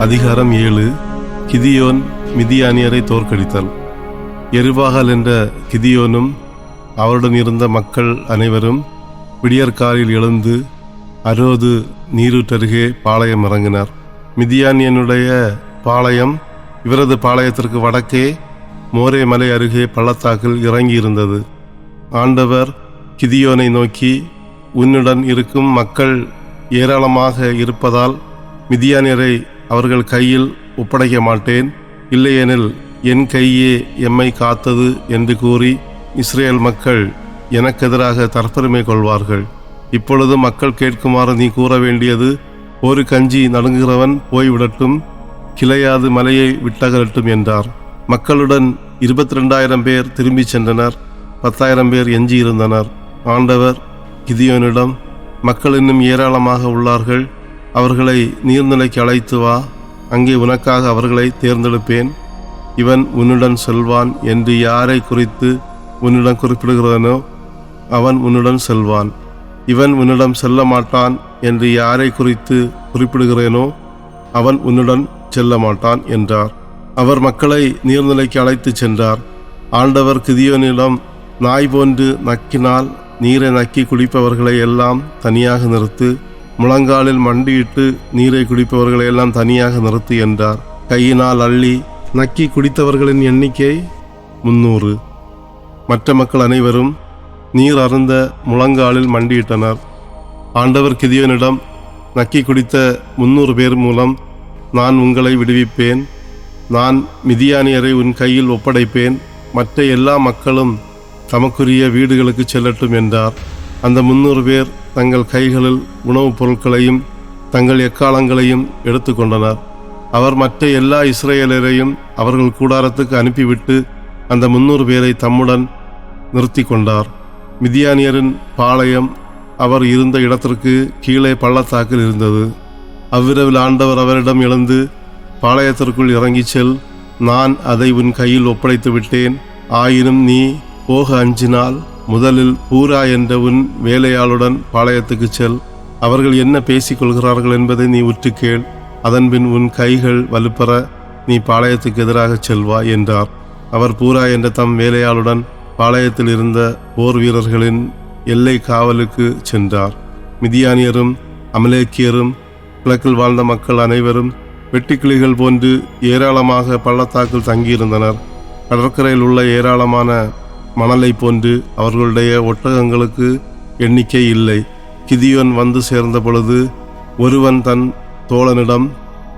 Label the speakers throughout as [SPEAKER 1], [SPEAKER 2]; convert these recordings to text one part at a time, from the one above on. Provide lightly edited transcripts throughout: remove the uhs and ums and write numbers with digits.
[SPEAKER 1] அதிகாரம் 7. கிதியோன் மிதியானியரை தோற்கடித்தல். எருபாகால் என்ற கிதியோனும் அவருடன் இருந்த மக்கள் அனைவரும் விடியற்காலில் எழுந்து அரோது நீரூற்றருகே பாளையம் இறங்கினார். மிதியானியனுடைய பாளையம் இவரது பாளையத்திற்கு வடக்கே மோரே மலை அருகே பள்ளத்தாக்கில் இறங்கியிருந்தது. ஆண்டவர் கிதியோனை நோக்கி, உன்னுடன் இருக்கும் மக்கள் ஏராளமாக இருப்பதால் மிதியானியரை அவர்கள் கையில் ஒப்படைக்க மாட்டேன், இல்லையெனில் என் கையே எம்மை காத்தது என்று கூறி இஸ்ரேல் மக்கள் எனக்கெதிராக தற்பெருமை கொள்வார்கள். இப்பொழுது மக்கள் கேட்குமாறு நீ கூற வேண்டியது, ஒரு கஞ்சி நடுங்குகிறவன் போய்விடட்டும், கிளையாது மலையை விட்டகலட்டும் என்றார். மக்களுடன் 22,000 பேர் திரும்பி சென்றனர். 10,000 பேர் எஞ்சியிருந்தனர். ஆண்டவர் கிதியோனிடம், மக்கள் இன்னும் ஏராளமாக உள்ளார்கள், அவர்களை நீர்நிலைக்கு அழைத்து வா, அங்கே உனக்காக அவர்களை தேர்ந்தெடுப்பேன். இவன் உன்னுடன் செல்வான் என்று யாரை குறித்து உன்னுடன் குறிப்பிடுகிறனோ அவன் உன்னுடன் செல்வான். இவன் உன்னிடம் செல்ல மாட்டான் என்று யாரை குறித்து குறிப்பிடுகிறேனோ அவன் உன்னுடன் செல்ல மாட்டான் என்றார். அவர் மக்களை நீர்நிலைக்கு அழைத்து சென்றார். ஆண்டவர் கிதியோனிடம், நாய் போன்று நக்கினால் நீரை நக்கி குடிப்பவர்களை எல்லாம் தனியாக நிறுத்து, முழங்காலில் மண்டியிட்டு நீரை குடிப்பவர்களை எல்லாம் தனியாக நிறுத்து என்றார். கையினால் அள்ளி நக்கி குடித்தவர்களின் எண்ணிக்கை 300. மற்ற மக்கள் அனைவரும் நீர் அருந்த முழங்காலில் மண்டியிட்டனர். ஆண்டவர் கிதியோனிடம், நக்கி குடித்த 300 பேர் மூலம் நான் உங்களை விடுவிப்பேன். நான் மிதியானியரை உன் கையில் ஒப்படைப்பேன். மற்ற எல்லா மக்களும் தமக்குரிய வீடுகளுக்கு செல்லட்டும் என்றார். அந்த 300 பேர் தங்கள் கைகளில் உணவுப் பொருட்களையும் தங்கள் எக்காலங்களையும் எடுத்து கொண்டனர். அவர் மற்ற எல்லா இஸ்ரேலரையும் அவர்கள் கூடாரத்துக்கு அனுப்பிவிட்டு அந்த 300 பேரை தம்முடன் நிறுத்தி கொண்டார். மிதியானியரின் பாளையம் அவர் இருந்த இடத்திற்கு கீழே பள்ளத்தாக்கில் இருந்தது. அவ்விரவில் ஆண்டவர் அவரிடம் எழுந்து, பாளையத்திற்குள் இறங்கிச் செல், நான் அதை உன் கையில் ஒப்படைத்து விட்டேன். ஆயினும் நீ போக அஞ்சினால் முதலில் பூரா என்ற உன் வேலையாளுடன் பாளையத்துக்கு செல். அவர்கள் என்ன பேசிக்கொள்கிறார்கள் என்பதை நீ உற்று கேள். அதன்பின் உன் கைகள் வலுப்பெற நீ பாளையத்துக்கு எதிராக செல்வாய் என்றார். அவர் பூரா என்ற தம் வேலையாளுடன் பாளையத்தில் இருந்த போர் வீரர்களின் எல்லை காவலுக்கு சென்றார். மிதியானியரும் அமலேக்கியரும் கிழக்கில் வாழ்ந்த மக்கள் அனைவரும் வெட்டுக்கிளிகள் போன்று ஏராளமாக பள்ளத்தாக்கில் தங்கியிருந்தனர். கடற்கரையில் உள்ள ஏராளமான மணலை போன்று அவர்களுடைய ஒட்டகங்களுக்கு எண்ணிக்கை இல்லை. கிதியோன் வந்து சேர்ந்த பொழுது ஒருவன் தன் தோழனிடம்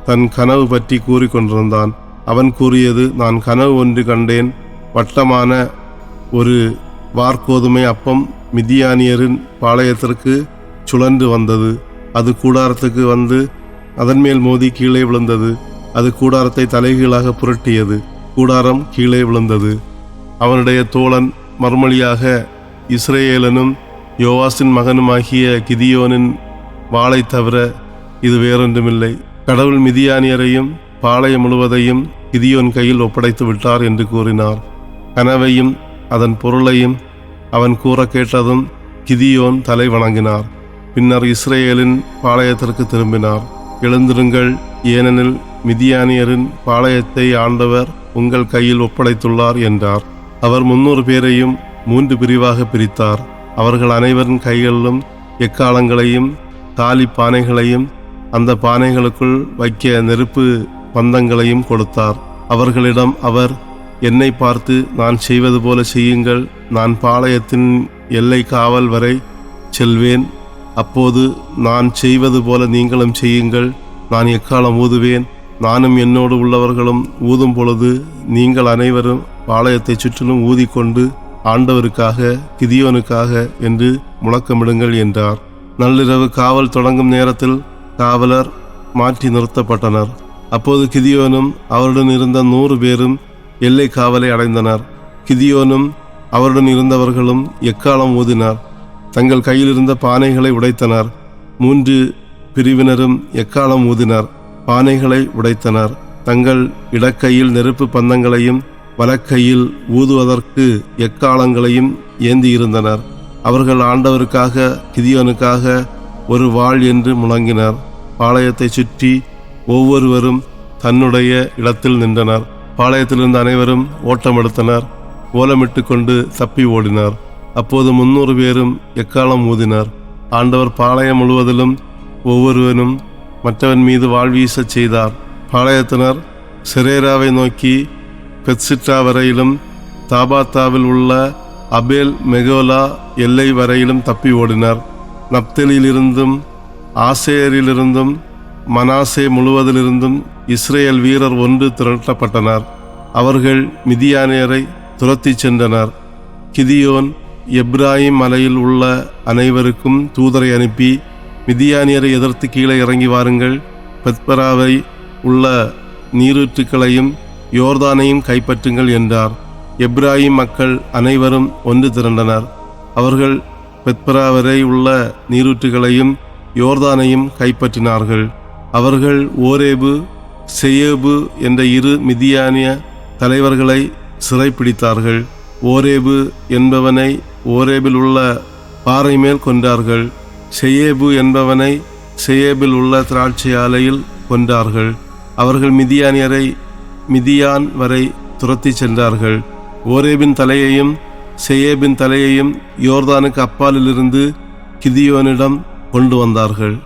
[SPEAKER 1] தன் கனவு பற்றி கூறிக்கொண்டிருந்தான். அவன் கூறியது, நான் கனவு ஒன்று கண்டேன். வட்டமான ஒரு வார்கோதுமை அப்பம் மிதியானியரின் பாளையத்திற்கு சுழன்று வந்தது. அது கூடாரத்துக்கு வந்து அதன் மேல் மோதி கீழே விழுந்தது. அது கூடாரத்தை தலைகீழாக புரட்டியது. கூடாரம் கீழே விழுந்தது. அவனுடைய தோழன் மறுமொழியாக, இஸ்ரேலனும் யோவாசின் மகனுமாகிய கிதியோனின் வாளை தவிர இது வேறொன்றுமில்லை. கடவுள் மிதியானியரையும் பாளையம் முழுவதையும் கிதியோன் கையில் ஒப்படைத்து விட்டார் என்று கூறினார். கனவையும் அதன் பொருளையும் அவன் கூற கேட்டதும் கிதியோன் தலை வணங்கினார். பின்னர் இஸ்ரேலின் பாளையத்திற்கு திரும்பினார். எழுந்திருங்கள், ஏனெனில் மிதியானியரின் பாளையத்தை ஆண்டவர் உங்கள் கையில் ஒப்படைத்துள்ளார் என்றார். அவர் 300 பேரையும் 3 பிரிவாக பிரித்தார். அவர்கள் அனைவரின் கைகளிலும் எக்காலங்களையும் காலி பானைகளையும் அந்த பானைகளுக்குள் வைக்க நெருப்பு பந்தங்களையும் கொடுத்தார். அவர்களிடம் அவர், என்னை பார்த்து நான் செய்வது போல செய்யுங்கள். நான் பாளையத்தின் எல்லை காவல் வரை செல்வேன். அப்போது நான் செய்வது போல நீங்களும் செய்யுங்கள். நான் எக்காலம் ஊதுவேன். நானும் என்னோடு உள்ளவர்களும் ஊதும் பொழுது நீங்கள் அனைவரும் பாளையத்தை சுற்றிலும் ஊதிக்கொண்டு ஆண்டவருக்காக கிதியோனுக்காக என்று முழக்கமிடுங்கள் என்றார். நள்ளிரவு காவல் தொடங்கும் நேரத்தில் காவலர் மாற்றி நிறுத்தப்பட்டனர். அப்போது கிதியோனும் அவருடன் இருந்த 100 பேரும் எல்லை காவலை அடைந்தனர். கிதியோனும் அவருடன் இருந்தவர்களும் எக்காலம் ஊதினர். தங்கள் கையில் இருந்த பானைகளை உடைத்தனர். 3 பிரிவினரும் எக்காலம் ஊதினர். பானைகளை உடைத்தனர். தங்கள் இடக்கையில் நெருப்பு பந்தங்களையும் வலக்கையில் ஊதுவதற்கு எக்காலங்களையும் ஏந்தியிருந்தனர். அவர்கள் ஆண்டவருக்காக கிதியோனுக்காக ஒரு வாள் என்று முழங்கினர். பாளையத்தை சுற்றி ஒவ்வொருவரும் தன்னுடைய இடத்தில் நின்றனர். பாளையத்திலிருந்த அனைவரும் ஓட்டம் எடுத்தனர். ஓலமிட்டு கொண்டு தப்பி ஓடினார். அப்போது 300 பேரும் எக்காலம் ஊதினர். ஆண்டவர் பாளையம் முழுவதிலும் ஒவ்வொருவனும் மற்றவன் மீது வாழ்வீசச் செய்தார். பாளையத்தினர் செரேராவை நோக்கி பெத்சிட்டா வரையிலும் தாபாத்தாவில் உள்ள அபேல் மெகோலா எல்லை வரையிலும் தப்பி ஓடினர். நப்தலியிலிருந்தும் ஆசேரிலிருந்தும் மனாசே முழுவதிலிருந்தும் இஸ்ரேல் வீரர் ஒன்று திரட்டப்பட்டனர். அவர்கள் மிதியானியரை துரத்தி சென்றனர். கிதியோன் எப்ராயிம் மலையில் உள்ள அனைவருக்கும் தூதரை அனுப்பி, மிதியானியரை எதிர்த்து கீழே இறங்கி வாருங்கள், பெத்பராவை உள்ள நீரூற்றுக்களையும் யோர்தானையும் கைப்பற்றுங்கள் என்றார். எப்ராயிம் மக்கள் அனைவரும் ஒன்று திரண்டனர். அவர்கள் பெத்பரா வரை உள்ள நீரூற்றுகளையும் யோர்தானையும் கைப்பற்றினார்கள். அவர்கள் ஓரேபு செயேபு என்ற 2 மிதியானிய தலைவர்களை சிறைப்பிடித்தார்கள். ஓரேபு என்பவனை ஓரேபில் உள்ள பாறை மேல் கொன்றார்கள். செயேபு என்பவனை செயேபில் உள்ள திராட்சை ஆலையில் கொன்றார்கள். அவர்கள் மிதியானியரை மிதியான் வரை துரத்தி சென்றார்கள். ஓரேபின் தலையையும் செயேபின் தலையையும் யோர்தானுக்கு அப்பாலிலிருந்து கிதியோனிடம் கொண்டு வந்தார்கள்.